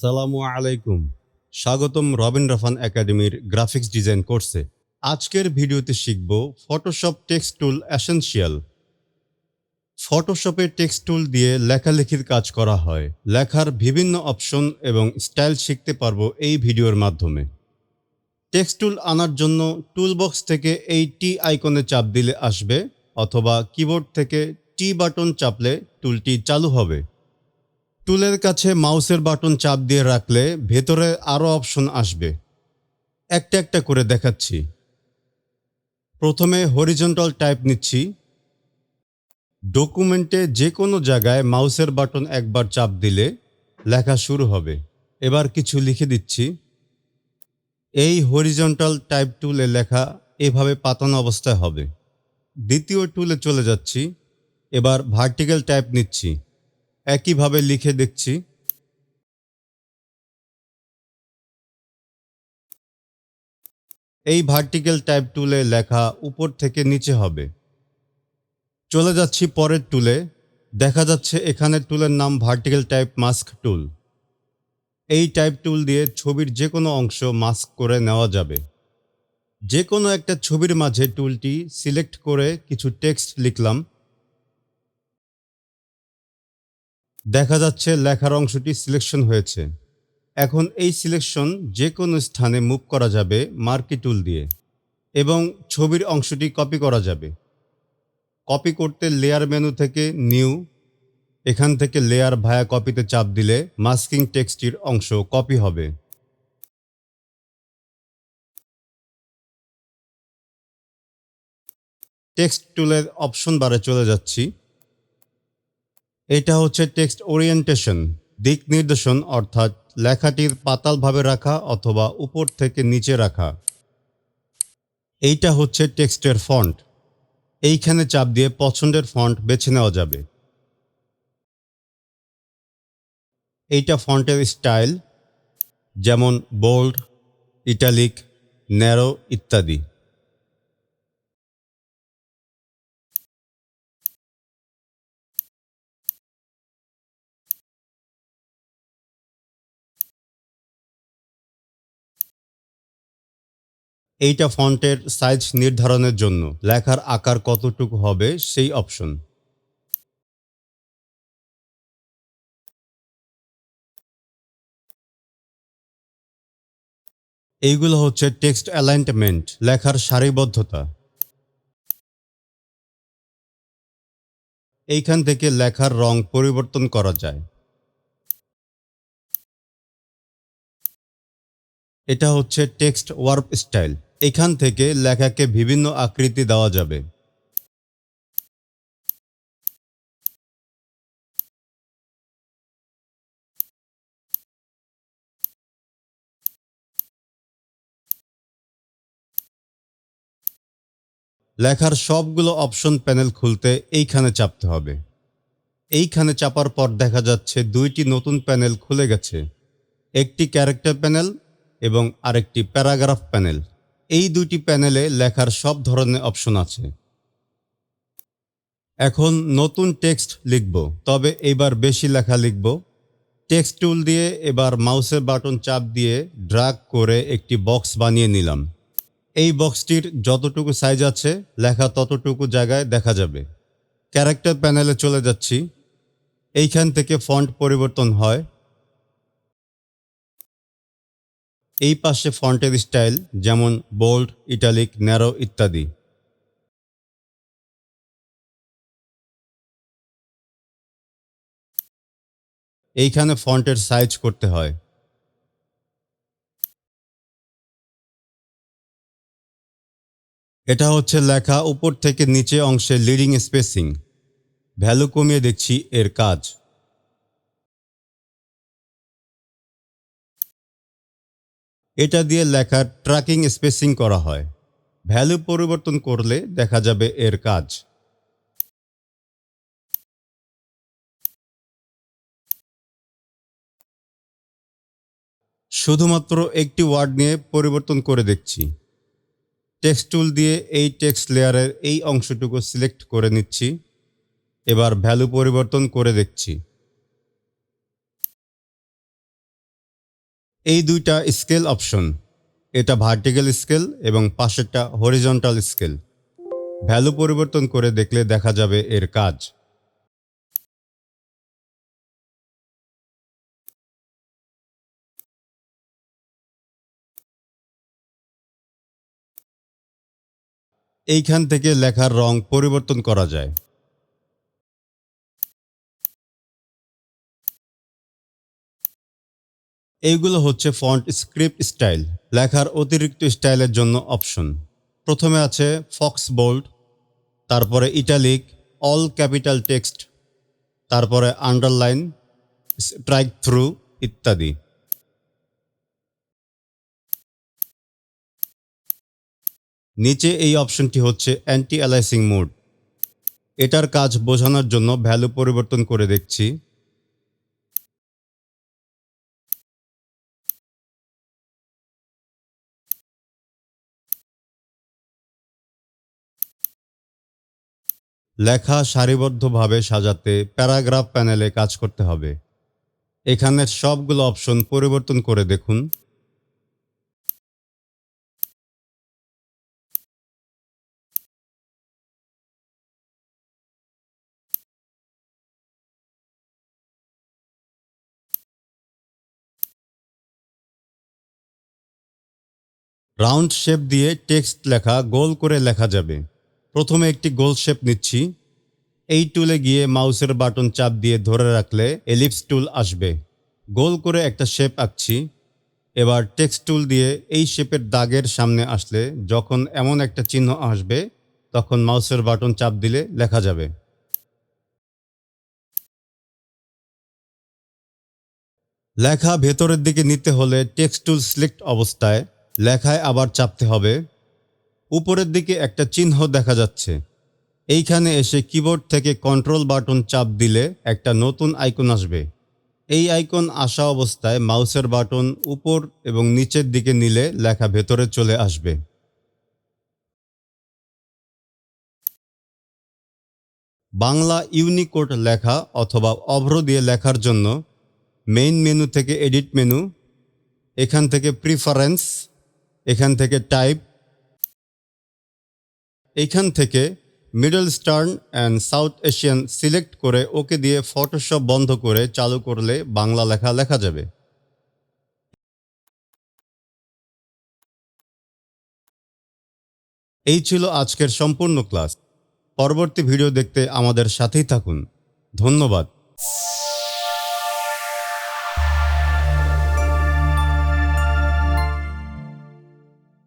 আসসালামু আলাইকুম। স্বাগতম রবিন রাফান একাডেমির গ্রাফিক্স ডিজাইন কোর্সে। আজকের ভিডিওতে শিখব ফটোশপ টেক্সট টুল এসেনশিয়াল। ফটোশপে টেক্সট টুল দিয়ে লেখালেখির কাজ করা হয়। লেখার বিভিন্ন অপশন এবং স্টাইল শিখতে পারবো এই ভিডিওর মাধ্যমে। টেক্সট টুল আনার জন্য টুলবক্স থেকে এই টি আইকনে চাপ দিলে আসবে, অথবা কিবোর্ড থেকে টি বাটন চাপলে টুলটি চালু হবে। টুলের কাছে মাউসের বাটন চাপ দিয়ে রাখলে ভেতরে আরও অপশন আসবে। একটা একটা করে দেখাচ্ছি। প্রথমে হরিজন্টাল টাইপ নিচ্ছি। ডকুমেন্টে যে কোনো জায়গায় মাউসের বাটন একবার চাপ দিলে লেখা শুরু হবে। এবার কিছু লিখে দিচ্ছি। এই হরিজন্টাল টাইপ টুলে লেখা এভাবে পাতানো অবস্থায় হবে। দ্বিতীয় টুলে চলে যাচ্ছি। এবার ভার্টিক্যাল টাইপ নিচ্ছি। একইভাবে লিখে দেখছি। এই ভার্টিক্যাল টাইপ টুলে লেখা উপর থেকে নিচে হবে। চলে যাচ্ছি পরের টুলে। দেখা যাচ্ছে এখানে টুলের নাম ভার্টিক্যাল টাইপ মাস্ক টুল। এই টাইপ টুল দিয়ে ছবির যে কোনো অংশ মাস্ক করে নেওয়া যাবে। যে কোনো একটা ছবির মাঝে টুলটি সিলেক্ট করে কিছু টেক্সট লিখলাম। দেখা যাচ্ছে লেখার অংশটি সিলেকশন হয়েছে। এখন এই সিলেকশন যে কোনো স্থানে মুভ করা যাবে মার্কি টুল দিয়ে, এবং ছবির অংশটি কপি করা যাবে। কপি করতে লেয়ার মেনু থেকে নিউ, এখান থেকে লেয়ার ভায়া কপিতে চাপ দিলে মাস্কিং টেক্সটির অংশ কপি হবে। টেক্সট টুলের অপশন বারে চলে যাচ্ছি। এটা হচ্ছে টেক্সট ওরিয়েন্টেশন, দিক নির্দেশন, অর্থাৎ লেখাটির পাতালভাবে রাখা অথবা উপর থেকে নিচে রাখা। এইটা হচ্ছে টেক্সটের ফন্ট। এইখানে চাপ দিয়ে পছন্দের ফন্ট বেছে নেওয়া যাবে। এইটা ফন্টের স্টাইল, যেমন বোল্ড, ইটালিক, ন্যারো ইত্যাদি। এইটা ফন্টের সাইজ নির্ধারণের জন্য, লেখার আকার কতটুকু হবে সেই অপশন। এইগুলো হচ্ছে টেক্সট অ্যালাইনমেন্ট, লেখার সারিবদ্ধতা। এইখান থেকে লেখার রং পরিবর্তন করা যায়। এটা হচ্ছে টেক্সট ওয়ার্প স্টাইল। এখান থেকে লেখাকে বিভিন্ন আকৃতি দেওয়া যাবে। লেখার সবগুলো অপশন প্যানেল খুলতে এইখানে চাপতে হবে। এইখানে চাপার পর দেখা যাচ্ছে দুইটি নতুন প্যানেল খুলে গেছে। একটি ক্যারেক্টার প্যানেল এবং আরেকটি প্যারাগ্রাফ প্যানেল। এই দুটি প্যানেলে লেখার সব ধরনের অপশন আছে। এখন নতুন টেক্সট লিখব, তবে এবার বেশি লেখা লিখব। টেক্সট টুল দিয়ে এবার মাউসের বাটন চাপ দিয়ে ড্র্যাগ করে একটি বক্স বানিয়ে নিলাম। এই বক্সটির যতটুকু সাইজ আছে লেখা ততটুকু জায়গায় দেখা যাবে। ক্যারেক্টার প্যানেলে চলে যাচ্ছি। এইখান থেকে ফন্ট পরিবর্তন হয়। এই পাশে ফন্টের স্টাইল, যেমন বোল্ড, ইটালিক, ন্যারো ইত্যাদি। এইখানে ফন্টের সাইজ করতে হয়। এটা হচ্ছে লেখা উপর থেকে নিচে অংশে লিডিং স্পেসিং। ভ্যালু কমিয়ে দেখছি এর কাজ। এটা দিয়ে লেখার ট্র্যাকিং স্পেসিং করা হয়। ভ্যালু পরিবর্তন করলে দেখা যাবে এর কাজ। শুধুমাত্র একটি ওয়ার্ড নিয়ে পরিবর্তন করে দেখছি। টেক্সট টুল দিয়ে এই টেক্সট লেয়ারের এই অংশটুকু সিলেক্ট করে নিচ্ছি। এবার ভ্যালু পরিবর্তন করে দেখছি। এই দুইটা স্কেল অপশন, এটা ভার্টিক্যাল স্কেল এবং পাশেরটা হরিজন্টাল স্কেল। ভ্যালু পরিবর্তন করে দেখলে দেখা যাবে এর কাজ। এইখান থেকে লেখার রং পরিবর্তন করা যায়। এইগুলো হচ্ছে ফন্ট স্ক্রিপ্ট স্টাইল, লেখার অতিরিক্ত স্টাইলের জন্য অপশন। প্রথমে আছে ফক্স বোল্ড, তারপরে ইটালিক, অল ক্যাপিটাল টেক্সট, তারপরে আন্ডারলাইন, স্ট্রাইক থ্রু ইত্যাদি। নিচে এই অপশনটি হচ্ছে অ্যান্টি অ্যালাইসিং মোড। এটার কাজ বোঝানোর জন্য ভ্যালু পরিবর্তন করে দেখছি। লেখা সারিবদ্ধভাবে সাজাতে প্যারাগ্রাফ প্যানেলে কাজ করতে হবে। এখানের সবগুলো অপশন পরিবর্তন করে দেখুন। রাউন্ড শেপ দিয়ে টেক্সট লেখা গোল করে লেখা যাবে। প্রথমে একটি গোল শেপ নিচ্ছি। এই টুলে গিয়ে মাউসের বাটন চাপ দিয়ে ধরে রাখলে এলিপস টুল আসবে। গোল করে একটা শেপ আঁকছি। এবার টেক্সট টুল দিয়ে এই শেপের দাগের সামনে আসলে যখন এমন একটা চিহ্ন আসবে তখন মাউসের বাটন চাপ দিলে লেখা যাবে। লেখা ভেতরের দিকে নিতে হলে টেক্সট টুল সিলেক্ট অবস্থায় লেখায় আবার চাপতে হবে। উপরের দিকে একটা চিহ্ন দেখা যাচ্ছে। এইখানে এসে কিবোর্ড থেকে কন্ট্রোল বাটন চাপ দিলে একটা নতুন আইকন আসবে। এই আইকন আসা অবস্থায় মাউসের বাটন উপর এবং নিচের দিকে নিলে লেখা ভেতরে চলে আসবে। বাংলা ইউনিকোড লেখা অথবা অভ্র দিয়ে লেখার জন্য মেইন মেনু থেকে এডিট মেনু, এখান থেকে প্রিফারেন্স, এখান থেকে টাইপ, এইখান থেকে middle eastern and south Asian select করে ওকে দিয়ে ফটোশপ বন্ধ করে চালু করলে বাংলা লেখা লেখা যাবে। এই ছিল আজকের সম্পূর্ণ ক্লাস। পরবর্তী ভিডিও দেখতে আমাদের সাথেই থাকুন। ধন্যবাদ।